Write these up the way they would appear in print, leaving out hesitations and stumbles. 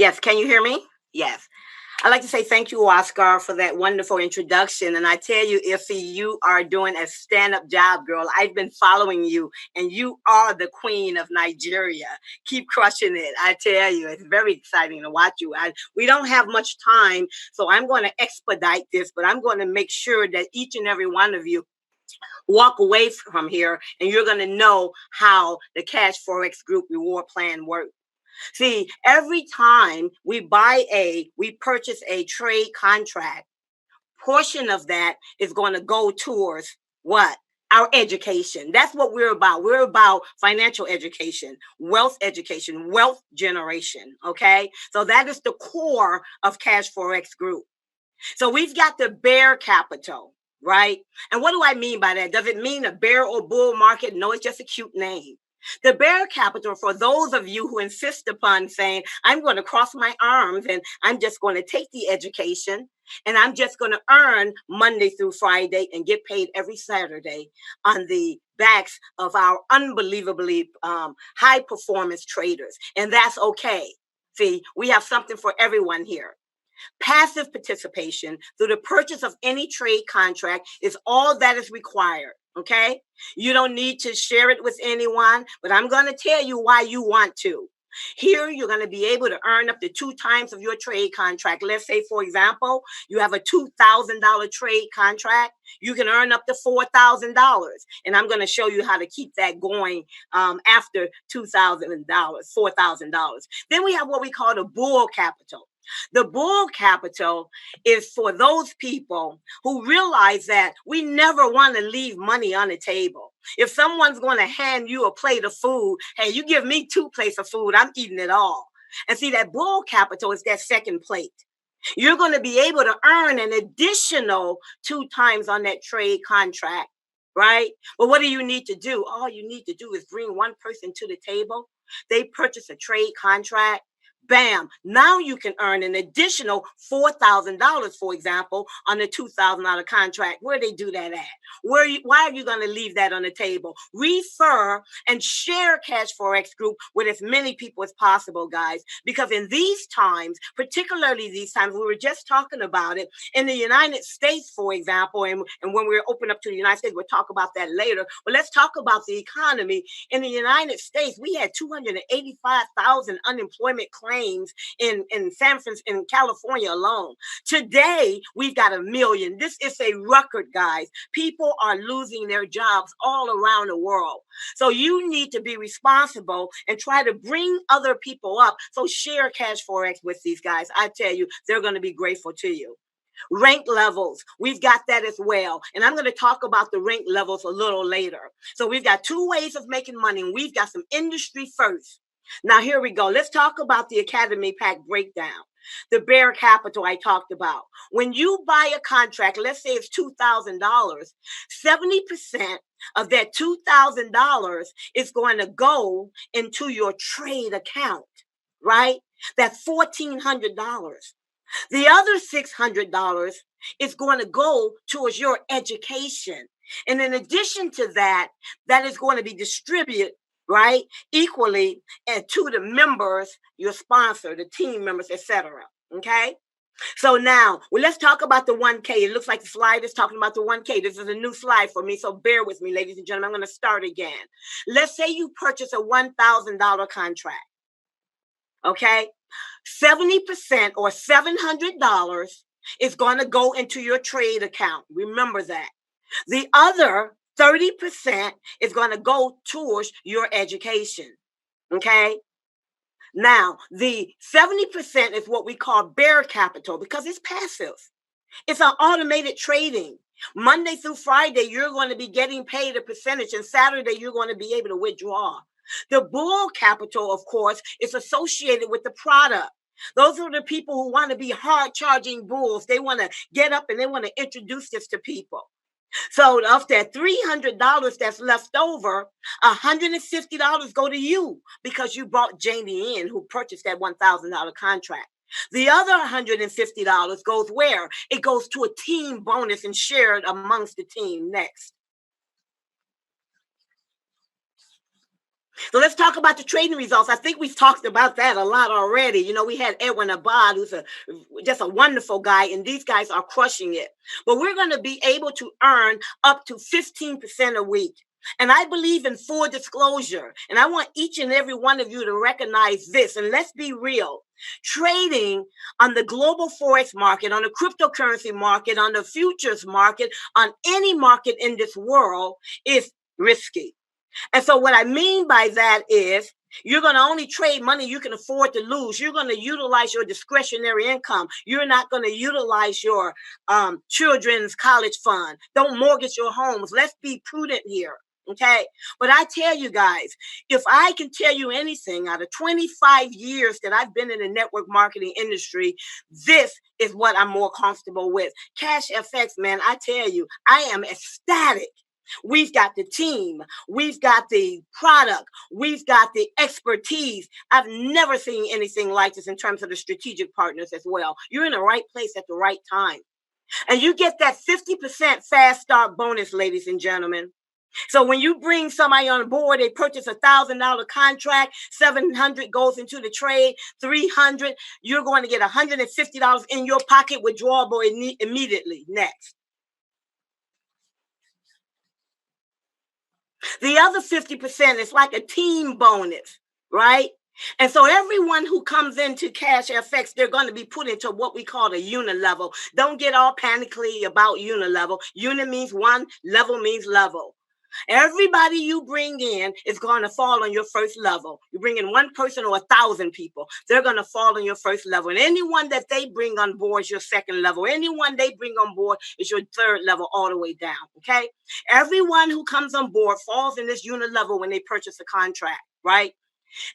Yes, can you hear me? Yes. I'd like to say thank you, Oscar, for that wonderful introduction. And I tell you, Iffy, you are doing a stand-up job, girl. I've been following you, and you are the queen of Nigeria. Keep crushing it. I tell you, it's very exciting to watch you. We don't have much time, so I'm going to expedite this, but I'm going to make sure that each and every one of you walk away from here, and you're going to know how the Cash Forex Group reward plan works. See, every time we purchase a trade contract, portion of that is going to go towards what? Our education. That's what we're about. We're about financial education, wealth generation. Okay. So that is the core of Cash Forex Group. So we've got the bear capital, right? And what do I mean by that? Does it mean a bear or bull market? No, it's just a cute name. The bear capital, for those of you who insist upon saying, I'm going to cross my arms and I'm just going to take the education and I'm just going to earn Monday through Friday and get paid every Saturday on the backs of our unbelievably high performance traders. And that's okay. See, we have something for everyone here. Passive participation through the purchase of any trade contract is all that is required. Okay. You don't need to share it with anyone, but I'm going to tell you why you want to. Here, you're going to be able to earn up to 2 times of your trade contract. Let's say, for example, you have a $2,000 trade contract. You can earn up to $4,000. And I'm going to show you how to keep that going after $2,000, $4,000. Then we have what we call the bull capital. The bull capital is for those people who realize that we never want to leave money on the table. If someone's going to hand you a plate of food, hey, you give me 2 plates of food, I'm eating it all. And see, that bull capital is that second plate. You're going to be able to earn an additional 2 times on that trade contract, right? But what do you need to do? All you need to do is bring one person to the table. They purchase a trade contract. Bam. Now you can earn an additional $4,000, for example, on a $2,000 contract. Where they do that at? Why are you going to leave that on the table? Refer and share Cash Forex Group with as many people as possible, guys, because in these times, particularly these times, we were just talking about it in the United States, for example, and when we're open up to the United States, we'll talk about that later. But let's talk about the economy. In the United States, we had 285,000 unemployment claims in San Francisco, in California alone. Today, we've got 1 million. This is a record, guys. People are losing their jobs all around the world. So you need to be responsible and try to bring other people up. So share Cash Forex with these guys. I tell you, they're going to be grateful to you. Rank levels, we've got that as well. And I'm going to talk about the rank levels a little later. So we've got 2 ways of making money, and we've got some industry first. Now, here we go. Let's talk about the Academy Pack breakdown. The bear capital I talked about. When you buy a contract, let's say it's $2,000, 70% of that $2,000 is going to go into your trade account, right? That's $1,400. The other $600 is going to go towards your education. And in addition to that, that is going to be distributed, right, equally and to the members, your sponsor, the team members, etc. Okay. So now, let's talk about the 1K. It looks like the slide is talking about the 1K. This is a new slide for me, so bear with me, ladies and gentlemen. I'm going to start again. Let's say you purchase a $1,000 contract. Okay. 70% or $700 is going to go into your trade account. Remember that. The other 30% is going to go towards your education. Okay. Now, the 70% is what we call bear capital because it's passive. It's an automated trading. Monday through Friday, you're going to be getting paid a percentage, and Saturday, you're going to be able to withdraw. The bull capital, of course, is associated with the product. Those are the people who want to be hard charging bulls. They want to get up and they want to introduce this to people. So of that $300 that's left over, $150 go to you because you brought Janie in who purchased that $1,000 contract. The other $150 goes where? It goes to a team bonus and shared amongst the team. Next. So let's talk about the trading results. I think we've talked about that a lot already. You know, we had Edwin Abad, who's just a wonderful guy, and these guys are crushing it. But we're going to be able to earn up to 15% a week. And I believe in full disclosure. And I want each and every one of you to recognize this. And let's be real. Trading on the global Forex market, on the cryptocurrency market, on the futures market, on any market in this world is risky. And so what I mean by that is you're going to only trade money you can afford to lose. You're going to utilize your discretionary income. You're not going to utilize your children's college fund. Don't mortgage your homes. Let's be prudent here. Okay. But I tell you guys, if I can tell you anything out of 25 years that I've been in the network marketing industry, this is what I'm more comfortable with. Cash FX, man, I tell you, I am ecstatic. We've got the team. We've got the product. We've got the expertise. I've never seen anything like this in terms of the strategic partners as well. You're in the right place at the right time. And you get that 50% fast start bonus, ladies and gentlemen. So when you bring somebody on board, they purchase $1,000 contract, 700 goes into the trade, 300, you're going to get $150 in your pocket withdrawable immediately. Next. The other 50% is like a team bonus, right? And so everyone who comes into Cash FX, they're going to be put into what we call a unit level. Don't get all panically about unit level. Unit means one, level means level. Everybody you bring in is going to fall on your first level. You bring in one person or 1,000 people, they're going to fall on your first level. And anyone that they bring on board is your second level. Anyone they bring on board is your third level all the way down, okay? Everyone who comes on board falls in this unit level when they purchase a contract, right?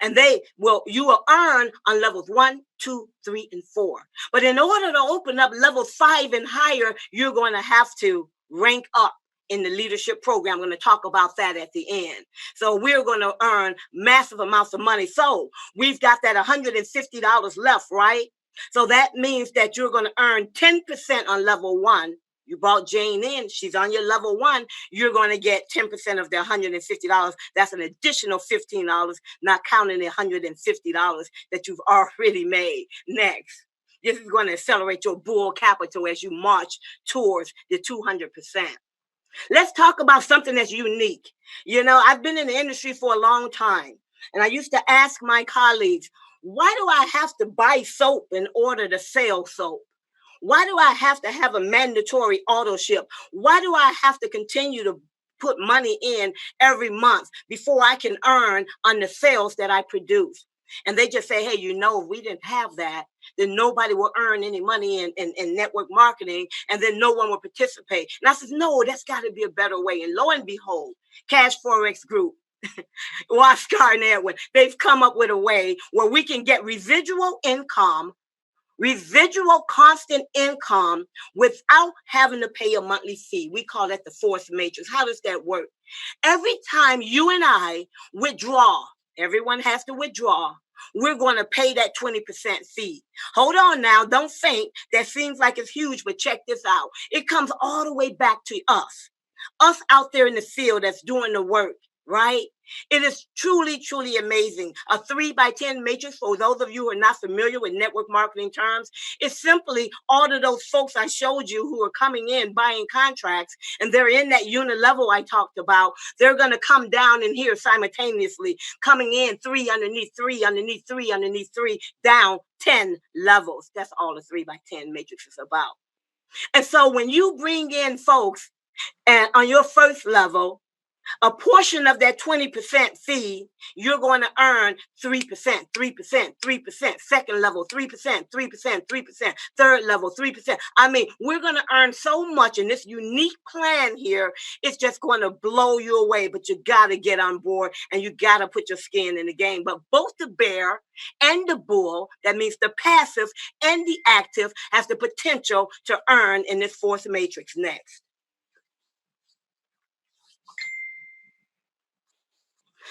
And you will earn on levels 1, 2, 3, and 4. But in order to open up levels 5 and higher, you're going to have to rank up in the leadership program. I'm going to talk about that at the end. So we're going to earn massive amounts of money. So we've got that $150 left, right? So that means that you're going to earn 10% on level 1. You brought Jane in, she's on your level 1, you're going to get 10% of the $150. That's an additional $15, not counting the $150 that you've already made. Next. This is going to accelerate your bull capital as you march towards the 200%. Let's talk about something that's unique. You know, I've been in the industry for a long time, and I used to ask my colleagues, why do I have to buy soap in order to sell soap? Why do I have to have a mandatory auto ship? Why do I have to continue to put money in every month before I can earn on the sales that I produce? And they just say, hey, you know, if we didn't have that, then nobody will earn any money in network marketing, and then no one will participate. And I said, no, that's got to be a better way. And lo and behold, Cash Forex Group, Oscar and Edwin, they've come up with a way where we can get residual constant income without having to pay a monthly fee. We call that the force matrix. How does that work? Every time you and I withdraw, everyone has to withdraw, we're going to pay that 20% fee. Hold on now. Don't faint. That seems like it's huge, but check this out. It comes all the way back to us out there in the field that's doing the work, right? It is truly, truly amazing. A 3x10 matrix, for those of you who are not familiar with network marketing terms, is simply all of those folks I showed you who are coming in buying contracts, and they're in that unit level I talked about. They're going to come down in here simultaneously, coming in 3 underneath 3, underneath 3, underneath 3, down 10 levels. That's all the 3x10 matrix is about. And so when you bring in folks and on your first level, a portion of that 20% fee, you're going to earn 3%, 3%, 3%, second level, 3%, 3%, 3%, third level, 3%. I mean, we're going to earn so much in this unique plan here. It's just going to blow you away, but you got to get on board and you got to put your skin in the game. But both the bear and the bull, that means the passive and the active, has the potential to earn in this force matrix. Next.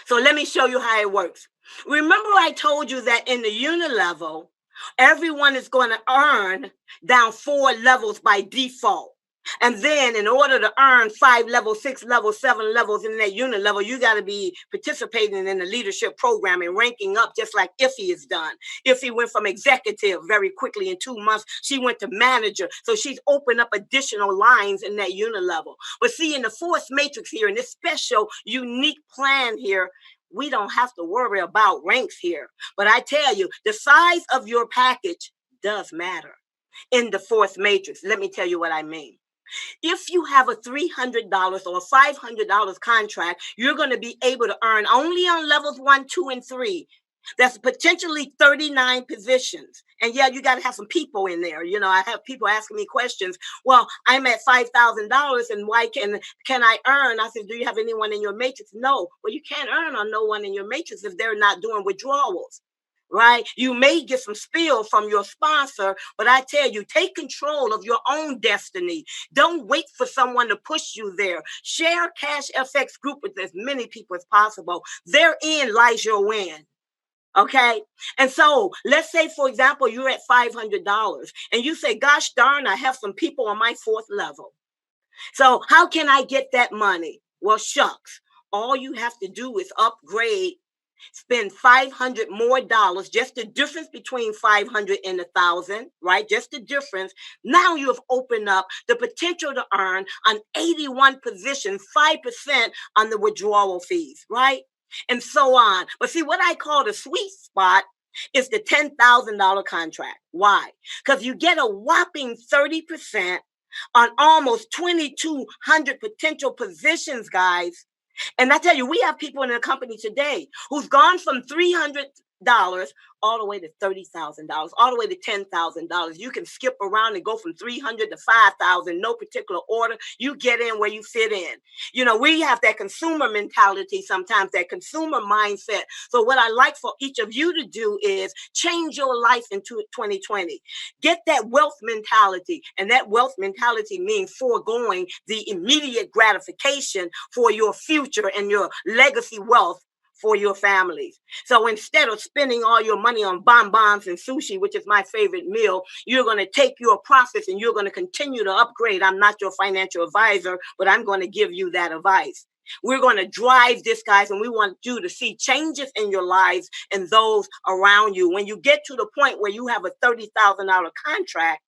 So let me show you how it works. Remember I told you that in the unit level, everyone is going to earn down 4 levels by default. And then in order to earn 5 levels, 6 levels, 7 levels in that unit level, you got to be participating in the leadership program and ranking up just like Iffy is done. Iffy went from executive very quickly in 2 months. She went to manager. So she's opened up additional lines in that unit level. But see, in the fourth matrix here, in this special, unique plan here, we don't have to worry about ranks here. But I tell you, the size of your package does matter in the fourth matrix. Let me tell you what I mean. If you have a $300 or a $500 contract, you're going to be able to earn only on levels 1, 2, and 3. That's potentially 39 positions. And yeah, you got to have some people in there. You know, I have people asking me questions. Well, I'm at $5,000 and why can I earn? I said, do you have anyone in your matrix? No. Well, you can't earn on no one in your matrix if they're not doing withdrawals. Right? You may get some spill from your sponsor, but I tell you, take control of your own destiny. Don't wait for someone to push you there. Share cashfx group with as many people as possible. Therein lies your win. Okay. And so let's say, for example, you're at $500 and you say, gosh darn, I have some people on my fourth level. So how can I get that money? Well, shucks. All you have to do is upgrade. Spend $500 more, just the difference between 500 and 1,000, right? Just the difference. Now you have opened up the potential to earn on 81 positions, 5% on the withdrawal fees, right? And so on. But see, what I call the sweet spot is the $10,000 contract. Why? Because you get a whopping 30% on almost 2,200 potential positions, guys. And I tell you, we have people in the company today who's gone from $300 all the way to $30,000, all the way to $10,000. You can skip around and go from 300 to 5,000, no particular order. You get in where you fit in. You know, we have that consumer mentality sometimes, that consumer mindset. So what I like for each of you to do is change your life into 2020. Get that wealth mentality. And that wealth mentality means foregoing the immediate gratification for your future and your legacy wealth for your families. So instead of spending all your money on bonbons and sushi, which is my favorite meal, you're going to take your profits and you're going to continue to upgrade. I'm not your financial advisor, but I'm going to give you that advice. We're going to drive this, guys, and we want you to see changes in your lives and those around you. When you get to the point where you have a $30,000 contract,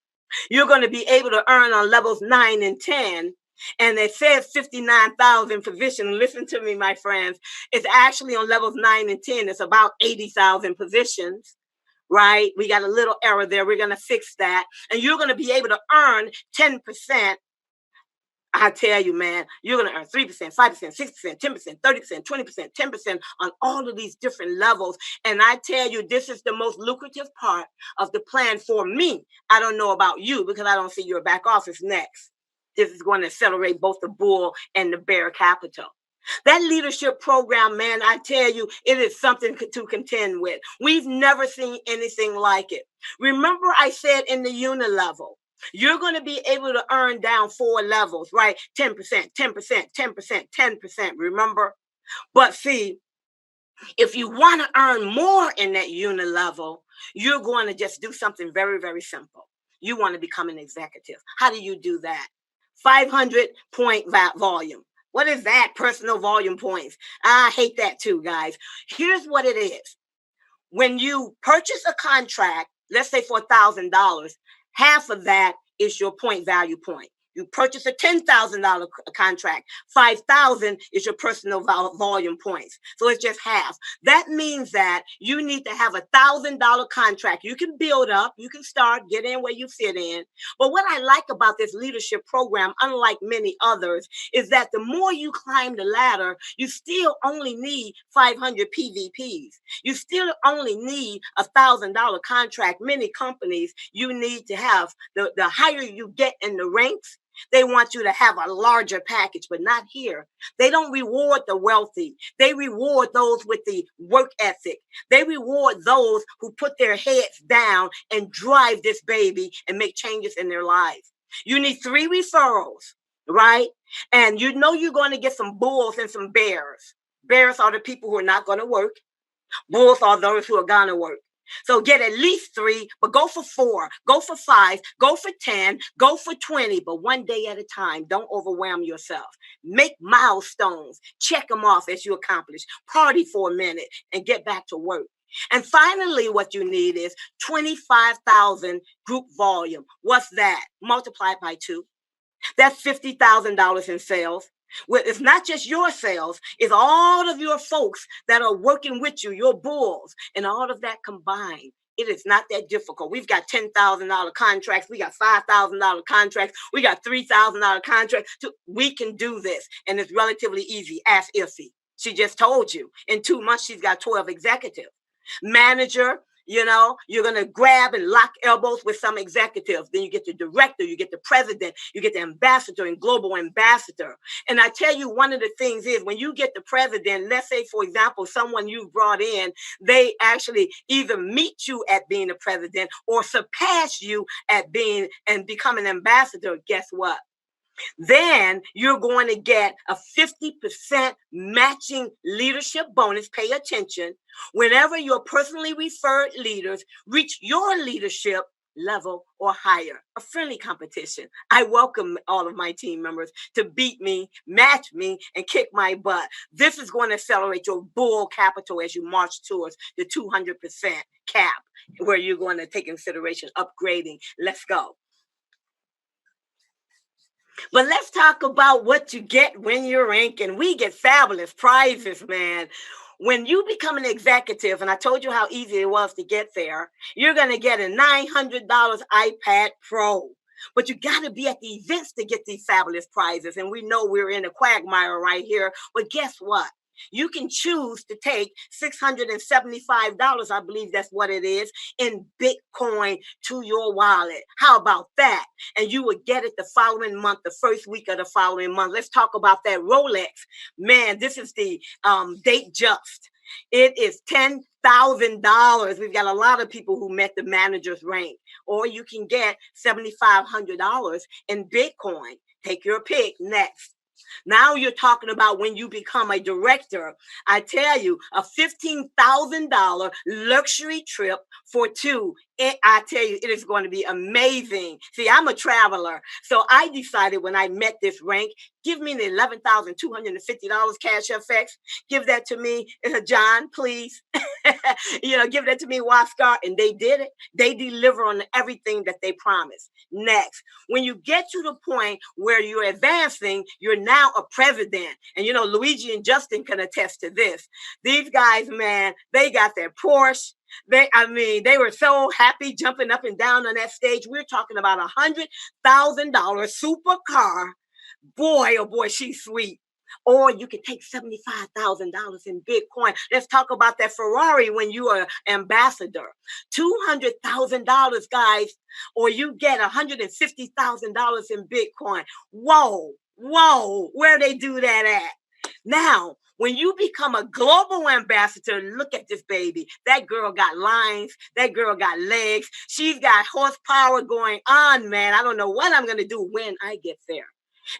you're going to be able to earn on levels 9 and 10. And it says 59,000 positions. Listen to me, my friends. It's actually on levels 9 and 10. It's about 80,000 positions, right? We got a little error there. We're going to fix that. And you're going to be able to earn 10%. I tell you, man, you're going to earn 3%, 5%, 6%, 10%, 30%, 20%, 10% on all of these different levels. And I tell you, this is the most lucrative part of the plan for me. I don't know about you because I don't see your back office next. This is going to accelerate both the bull and the bear capital. That leadership program, man, I tell you, it is something to contend with. We've never seen anything like it. Remember I said in the unit level, you're going to be able to earn down 4 levels, right? 10%, 10%, 10%, 10%, remember? But see, if you want to earn more in that unit level, you're going to just do something very, very simple. You want to become an executive. How do you do that? 500 point volume. What is that? Personal volume points. I hate that too, guys. Here's what it is. When you purchase a contract, let's say for $1,000, half of that is your point value point. You purchase a $10,000 contract, 5,000 is your personal volume points. So it's just half. That means that you need to have $1,000 contract. You can build up, you can start, get in where you fit in. But what I like about this leadership program, unlike many others, is that the more you climb the ladder, you still only need 500 PVPs. You still only need $1,000 contract. Many companies, you need to have the higher you get in the ranks, they want you to have a larger package, but not here. They don't reward the wealthy. They reward those with the work ethic. They reward those who put their heads down and drive this baby and make changes in their lives. You need 3 referrals, right? And you know you're going to get some bulls and some bears. Bears are the people who are not going to work. Bulls are those who are going to work. So get at least 3, but go for 4, go for 5, go for 10, go for 20, but one day at a time. Don't overwhelm yourself. Make milestones, check them off as you accomplish. Party for a minute and get back to work. And finally, what you need is 25,000 group volume. What's that? Multiply it by 2. That's $50,000 in sales. Well, it's not just your sales, it's all of your folks that are working with you, your bulls, and all of that combined. It is not that difficult. We've got $10,000 contracts. We got $5,000 contracts. We got $3,000 contracts. We can do this, and it's relatively easy. Ask Iffy. She just told you. In 2 months, she's got 12 executives. Manager, you're going to grab and lock elbows with some executives. Then you get the director, you get the president, you get the ambassador and global ambassador. And I tell you, one of the things is when you get the president, let's say, for example, someone you've brought in, they actually either meet you at being a president or surpass you at being and become an ambassador. Guess what? Then you're going to get a 50% matching leadership bonus. Pay attention. Whenever your personally referred leaders reach your leadership level or higher, a friendly competition. I welcome all of my team members to beat me, match me, and kick my butt. This is going to accelerate your bull capital as you march towards the 200% cap, where you're going to take consideration upgrading. Let's go. But let's talk about what you get when you're ranking. We get fabulous prizes, man. When you become an executive, and I told you how easy it was to get there, you're going to get a $900 iPad Pro. But you got to be at the events to get these fabulous prizes. And we know we're in a quagmire right here. But guess what? You can choose to take $675, I believe that's what it is, in Bitcoin to your wallet. How about that? And you would get it the following month, the first week of the following month. Let's talk about that Rolex. Man, this is the date just. It is $10,000. We've got a lot of people who met the manager's rank. Or you can get $7,500 in Bitcoin. Take your pick. Next. Now you're talking about when you become a director. I tell you, a $15,000 luxury trip for 2. I tell you, it is going to be amazing. See, I'm a traveler. So I decided when I met this rank, give me the $11,250 cash FX. Give that to me, John, please. Give that to me, Waskar. And they did it. They deliver on everything that they promised. Next, when you get to the point where you're advancing, you're now a president. And, Luigi and Justin can attest to this. These guys, man, they got their Porsche. They were so happy jumping up and down on that stage. We're talking about $100,000 supercar. Boy, oh boy, she's sweet. Or you could take $75,000 in Bitcoin. Let's talk about that Ferrari when you are ambassador. $200,000, guys, or you get $150,000 in Bitcoin. Whoa, where they do that at? Now, when you become a global ambassador, look at this baby. That girl got lines. That girl got legs. She's got horsepower going on, man. I don't know what I'm going to do when I get there.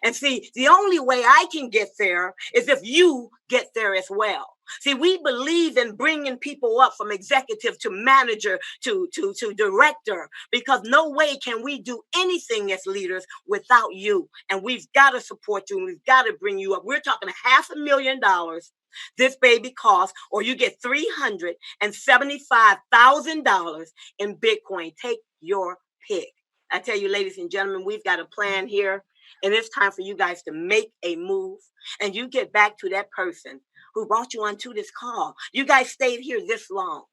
And see, the only way I can get there is if you get there as well. See, we believe in bringing people up from executive to manager to director, because no way can we do anything as leaders without you. And we've got to support you, and we've got to bring you up. We're talking $500,000 this baby costs, or you get $375,000 in Bitcoin. Take your pick. I tell you, ladies and gentlemen, we've got a plan here. And it's time for you guys to make a move, and you get back to that person who brought you onto this call. You guys stayed here this long.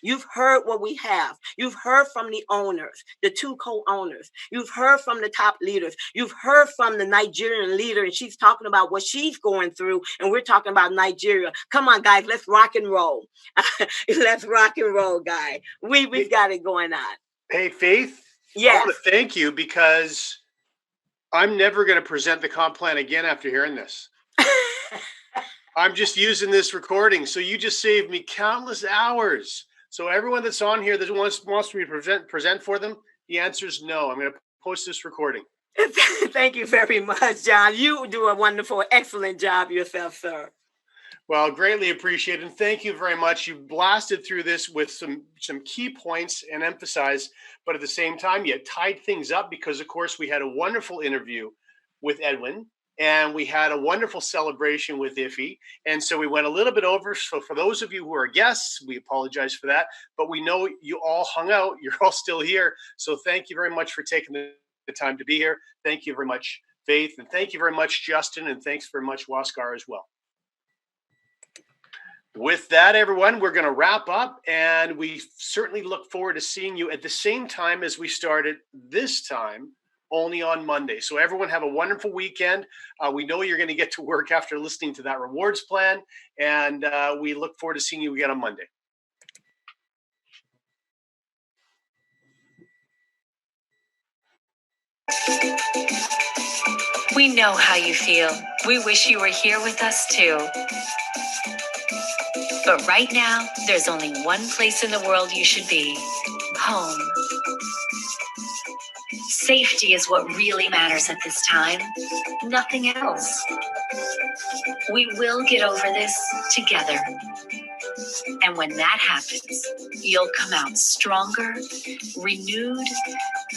You've heard what we have. You've heard from the owners, the 2 co-owners. You've heard from the top leaders. You've heard from the Nigerian leader, and she's talking about what she's going through, and we're talking about Nigeria. Come on, guys, let's rock and roll. Let's rock and roll, guys. We've got it going on. Hey, Faith. Yes. I want to thank you, because I'm never going to present the comp plan again after hearing this. I'm just using this recording. So you just saved me countless hours. So everyone that's on here that wants me to present for them, the answer is no. I'm going to post this recording. Thank you very much, John. You do a wonderful, excellent job yourself, sir. Well, greatly appreciated. And thank you very much. You blasted through this with some key points and emphasize, but at the same time, you tied things up because, of course, we had a wonderful interview with Edwin and we had a wonderful celebration with Iffy. And so we went a little bit over. So for those of you who are guests, we apologize for that. But we know you all hung out. You're all still here. So thank you very much for taking the time to be here. Thank you very much, Faith. And thank you very much, Justin. And thanks very much, Waskar, as well. With that, everyone, we're going to wrap up, and we certainly look forward to seeing you at the same time as we started this time, only on Monday. So everyone have a wonderful weekend. We know you're going to get to work after listening to that rewards plan, and we look forward to seeing you again on Monday. We know how you feel. We wish you were here with us too. But right now, there's only one place in the world you should be: home. Safety is what really matters at this time. Nothing else. We will get over this together. And when that happens, you'll come out stronger, renewed,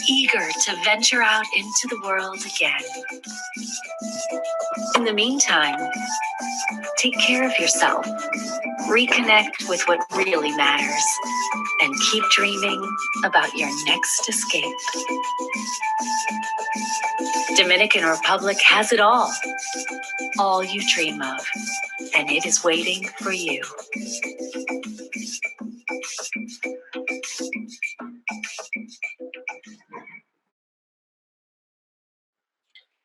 eager to venture out into the world again. In the meantime, take care of yourself. Reconnect with what really matters and keep dreaming about your next escape. Dominican Republic has it all you dream of, and it is waiting for you.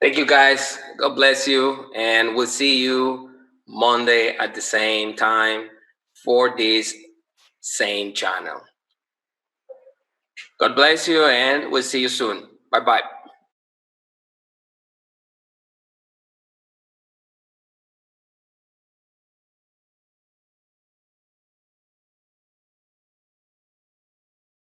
Thank you, guys. God bless you. And we'll see you Monday at the same time for this same channel. God bless you, and we'll see you soon. Bye-bye.